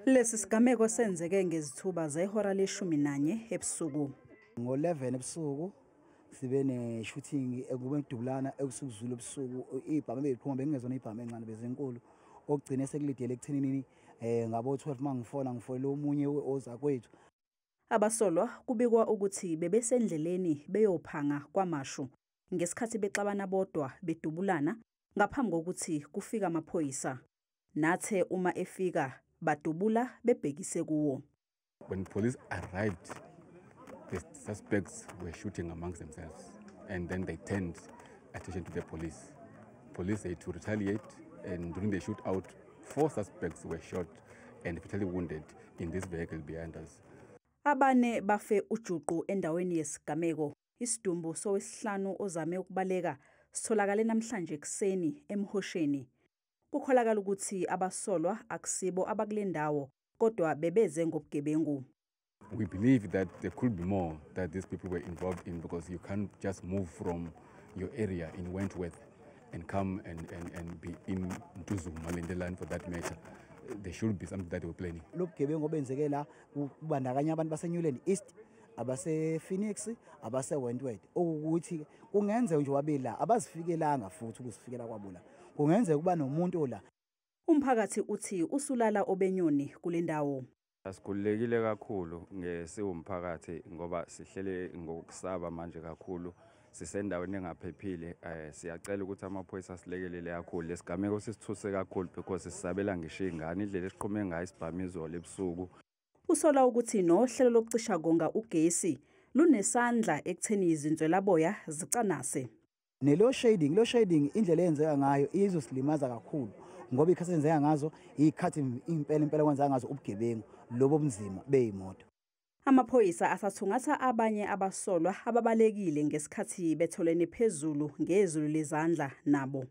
Lesi sigameko senzeke ngezithuba zehora le-11 ebusuku. Ngo-11 ebusuku sibe ne-shooting ekubedubulana ekusukuzulu ebusuku ibhamu beyiphuma bekungezona ibhamu encane bezinkulu okugcina sekulidele ekuthenini ngabo 12 mangifona ngifonele omunye ozakwethu. Abasolwa kubikwa ukuthi bebesendleleni beyophanga kwamashu ngesikhathi bexabana bodwa bedubulana ngaphambi kokuthi kufika amaphoyisa. Nathe uma efika badubula bebhekise kuwo. When police arrived, the suspects were shooting amongst themselves, and then they turned attention to the police. Police had to retaliate, and during the shootout, 4 suspects were shot and fatally wounded in this vehicle behind us. Abane bafe ujuqu endaweni yesigameko. Isidumbu sowesihlanu ozame ukubaleka sitholakale namhlanje ekseni emhosheni. Kukholakala ukuthi abasolwa akusibo abakulendawo kodwa bebeze ngobugebengu. We believe that there could be more that these people were involved in, because you can't just move from your area in Wentworth and come and be in Ntuzumalinde for that matter. There should be something that they were planning. Lobugebengu benzeke la kubandakanya abantu baseNewland East, abase Phoenix, abase Wentworth. Ukuthi kungenze nje wabela abazifikelanga futhi ukusifikela kwabula. Kungenze kuba nomuntu ola. Umphakathi uthi usulala obenyoni kulendawo. Asikhululekile kakhulu ngesiwumphakathi ngoba sihlele ngokusaba manje kakhulu. Sisendaweni engaphephile. Siyacela ukuthi amaphoyisa asilekelele kakhulu. Lesigameko sisithuse kakhulu because sisabela ngisho ingane indlela esiqhume ngayo isibhamizo lebusuku. Usola ukuthi nohlelo lokucisha konga ugesi lunesandla ekutheni izinzwelaboya zicanase. Lo shading indlela eyenzeka ngayo izosilimaza kakhulu ngoba ikhathi ezenzeka ngazo ikhathi impela kwenza ngazo ubugebengu lobo obunzima beyimoto. Amaphoyisa asathungatha abanye abasolwa ababalekile ngesikhathi betholene phezulu ngezulu lezandla nabo.